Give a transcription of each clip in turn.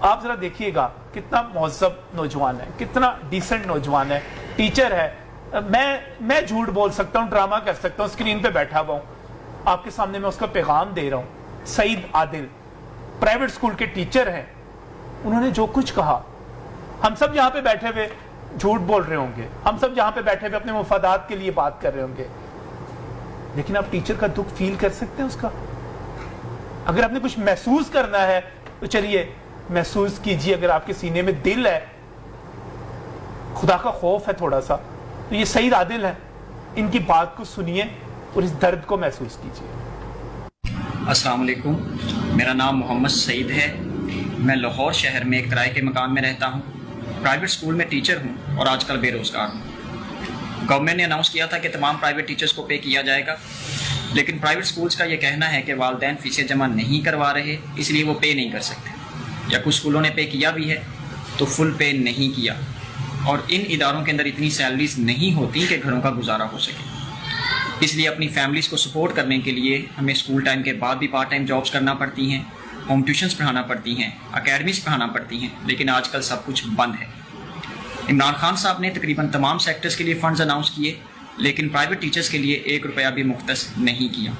آپ ذرا دیکھیے گا کتنا مہذب نوجوان ہے, کتنا ڈیسنٹ نوجوان ہے, ٹیچر ہے. میں جھوٹ بول سکتا ہوں, ڈرامہ کر سکتا ہوں, اسکرین پہ بیٹھا ہوا ہوں, آپ کے سامنے میں اس کا پیغام دے رہا ہوں. سعید عادل پرائیویٹ اسکول کے ٹیچر ہیں, انہوں نے جو کچھ کہا, ہم سب یہاں پہ بیٹھے ہوئے جھوٹ بول رہے ہوں گے, ہم سب یہاں پہ بیٹھے ہوئے اپنے مفادات کے لیے بات کر رہے ہوں گے, لیکن آپ ٹیچر کا دکھ فیل کر سکتے ہیں اس کا. اگر آپ نے کچھ محسوس کرنا ہے تو چلیے محسوس کیجیے. اگر آپ کے سینے میں دل ہے, خدا کا خوف ہے تھوڑا سا, تو یہ سعید عادل ہے, ان کی بات کو سنیے اور اس درد کو محسوس کیجیے. السلام علیکم, میرا نام محمد سعید ہے. میں لاہور شہر میں ایک کرائے کے مکان میں رہتا ہوں. پرائیویٹ اسکول میں ٹیچر ہوں اور آج کل بے روزگار ہوں. گورنمنٹ نے اناؤنس کیا تھا کہ تمام پرائیویٹ ٹیچرز کو پے کیا جائے گا, لیکن پرائیویٹ اسکولز کا یہ کہنا ہے کہ والدین فیسیں جمع نہیں کروا رہے, اس لیے وہ پے نہیں کر سکتے, یا کچھ اسکولوں نے پے کیا بھی ہے تو فل پے نہیں کیا, اور ان اداروں کے اندر اتنی سیلریز نہیں ہوتی کہ گھروں کا گزارا ہو سکے. اس لیے اپنی فیملیز کو سپورٹ کرنے کے لیے ہمیں اسکول ٹائم کے بعد بھی پارٹ ٹائم جابس کرنا پڑتی ہیں, ہوم ٹیوشنز پڑھانا پڑتی ہیں, اکیڈمیز پڑھانا پڑتی ہیں, لیکن آج کل سب کچھ بند ہے. عمران خان صاحب نے تقریباً تمام سیکٹرز کے لیے فنڈز اناؤنس کیے, لیکن پرائیویٹ ٹیچرز کے لیے 1 روپیہ بھی مختص نہیں کیا.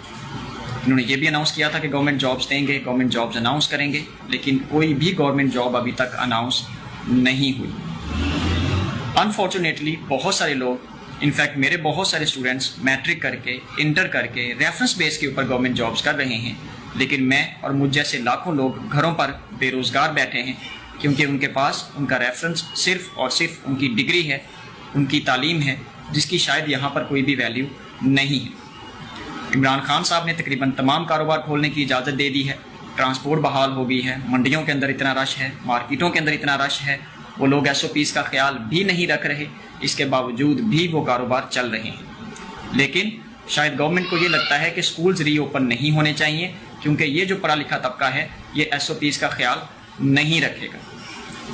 انہوں نے یہ بھی اناؤنس کیا تھا کہ گورنمنٹ جابس دیں گے, گورنمنٹ جابس اناؤنس کریں گے, لیکن کوئی بھی گورنمنٹ جاب ابھی تک اناؤنس نہیں ہوئی. انفارچونیٹلی بہت سارے لوگ, انفیکٹ میرے بہت سارے اسٹوڈنٹس میٹرک کر کے, انٹر کر کے ریفرنس بیس کے اوپر گورنمنٹ جابس کر رہے ہیں, لیکن میں اور مجھ جیسے لاکھوں لوگ گھروں پر بے روزگار بیٹھے ہیں, کیونکہ ان کے پاس ان کا ریفرنس صرف اور صرف ان کی ڈگری ہے, ان کی تعلیم ہے, جس کی شاید یہاں پر کوئی بھی ویلیو نہیں ہے. عمران خان صاحب نے تقریباً تمام کاروبار کھولنے کی اجازت دے دی ہے, ٹرانسپورٹ بحال ہو گئی ہے, منڈیوں کے اندر اتنا رش ہے, مارکیٹوں کے اندر اتنا رش ہے, وہ لوگ SOPs کا خیال بھی نہیں رکھ رہے, اس کے باوجود بھی وہ کاروبار چل رہے ہیں. لیکن شاید گورنمنٹ کو یہ لگتا ہے کہ سکولز ری اوپن نہیں ہونے چاہیے, کیونکہ یہ جو پڑھا لکھا طبقہ ہے یہ SOPs کا خیال نہیں رکھے گا.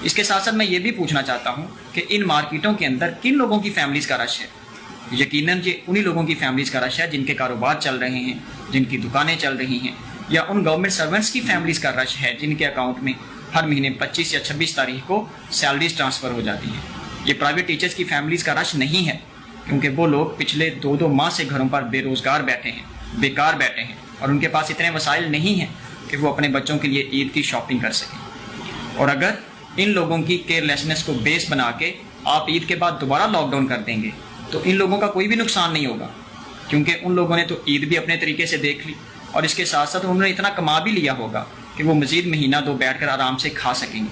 اس کے ساتھ ساتھ میں یہ بھی پوچھنا چاہتا ہوں کہ ان مارکیٹوں کے اندر کن لوگوں کی فیملیز کا رش ہے. یقیناً یہ انہی لوگوں کی فیملیز کا رش ہے جن کے کاروبار چل رہے ہیں, جن کی دکانیں چل رہی ہیں, یا ان گورنمنٹ سرونٹس کی فیملیز کا رش ہے جن کے اکاؤنٹ میں ہر مہینے 25 یا 26 تاریخ کو سیلریز ٹرانسفر ہو جاتی ہیں. یہ پرائیویٹ ٹیچرز کی فیملیز کا رش نہیں ہے, کیونکہ وہ لوگ پچھلے 2 ماہ سے گھروں پر بے روزگار بیٹھے ہیں, بیکار بیٹھے ہیں, اور ان کے پاس اتنے وسائل نہیں ہیں کہ وہ اپنے بچوں کے لیے عید کی شاپنگ کر سکیں. اور اگر ان لوگوں کی کیئر لیسنس کو بیس بنا کے آپ عید کے بعد دوبارہ لاک ڈاؤن کر دیں گے تو ان لوگوں کا کوئی بھی نقصان نہیں ہوگا, کیونکہ ان لوگوں نے تو عید بھی اپنے طریقے سے دیکھ لی, اور اس کے ساتھ ساتھ انہوں نے اتنا کما بھی لیا ہوگا کہ وہ مزید مہینہ 2 بیٹھ کر آرام سے کھا سکیں گے.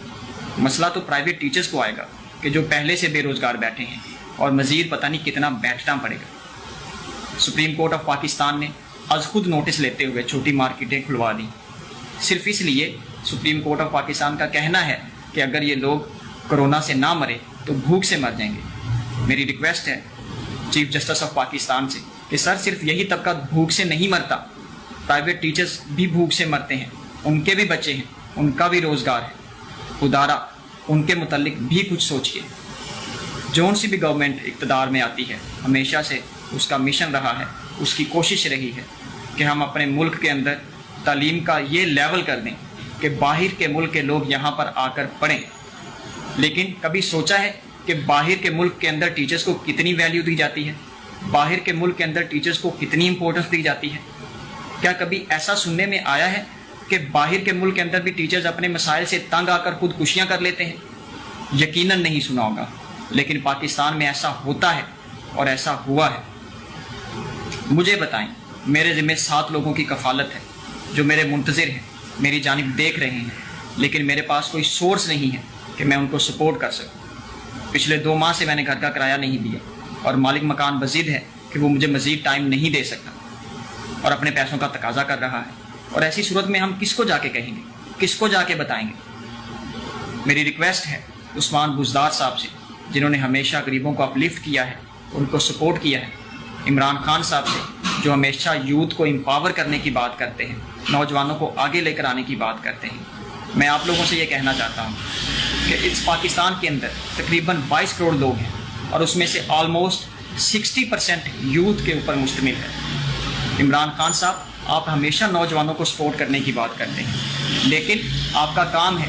مسئلہ تو پرائیویٹ ٹیچرز کو آئے گا کہ جو پہلے سے بے روزگار بیٹھے ہیں, اور مزید پتہ نہیں کتنا بیٹھنا پڑے گا. سپریم کورٹ آف پاکستان نے از خود نوٹس لیتے ہوئے چھوٹی مارکیٹیں کھلوا دیں, صرف اس لیے سپریم کورٹ آف پاکستان کا کہنا ہے کہ اگر یہ لوگ کرونا سے نہ مرے تو بھوک سے مر جائیں گے. میری ریکویسٹ ہے چیف جسٹس آف پاکستان سے کہ سر صرف یہی طبقہ بھوک سے نہیں مرتا, پرائیویٹ ٹیچرز بھی بھوک سے مرتے ہیں, ان کے بھی بچے ہیں, ان کا بھی روزگار ہے. خدارا ان کے متعلق بھی کچھ سوچیے. جون سی بھی گورنمنٹ اقتدار میں آتی ہے, ہمیشہ سے اس کا مشن رہا ہے, اس کی کوشش رہی ہے کہ ہم اپنے ملک کے اندر تعلیم کا یہ لیول کر دیں کہ باہر کے ملک کے لوگ یہاں پر آ کر پڑھیں. لیکن کبھی سوچا ہے کہ باہر کے ملک کے اندر ٹیچرز کو کتنی ویلیو دی جاتی ہے, باہر کے ملک کے اندر ٹیچرز کو کتنی امپورٹنس دی جاتی ہے؟ کیا کبھی ایسا سننے میں آیا ہے کہ باہر کے ملک کے اندر بھی ٹیچرز اپنے مسائل سے تنگ آ کر خودکشیاں کر لیتے ہیں؟ یقیناً نہیں سنا ہوگا, لیکن پاکستان میں ایسا ہوتا ہے اور ایسا ہوا ہے. مجھے بتائیں, میرے ذمہ 7 لوگوں کی کفالت ہے جو میرے منتظر ہیں, میری جانب دیکھ رہے ہیں, لیکن میرے پاس کوئی سورس نہیں ہے کہ میں ان کو سپورٹ کر سکوں. پچھلے 2 ماہ سے میں نے گھر کا کرایہ نہیں دیا, اور مالک مکان بضد ہے کہ وہ مجھے مزید ٹائم نہیں دے سکتا اور اپنے پیسوں کا تقاضا کر رہا ہے. اور ایسی صورت میں ہم کس کو جا کے کہیں گے, کس کو جا کے بتائیں گے؟ میری ریکویسٹ ہے عثمان بزدار صاحب سے, جنہوں نے ہمیشہ غریبوں کو اپلفٹ کیا ہے, ان کو سپورٹ کیا ہے. عمران خان صاحب سے, جو ہمیشہ یوتھ کو امپاور کرنے کی بات کرتے ہیں, نوجوانوں کو آگے لے کر آنے کی بات کرتے ہیں. میں آپ لوگوں سے یہ کہنا چاہتا ہوں کہ اس پاکستان کے اندر تقریباً 22 کروڑ لوگ ہیں, اور اس میں سے آلموسٹ 60% یوتھ کے اوپر مشتمل ہے. عمران خان صاحب, آپ ہمیشہ نوجوانوں کو سپورٹ کرنے کی بات کرتے ہیں, لیکن آپ کا کام ہے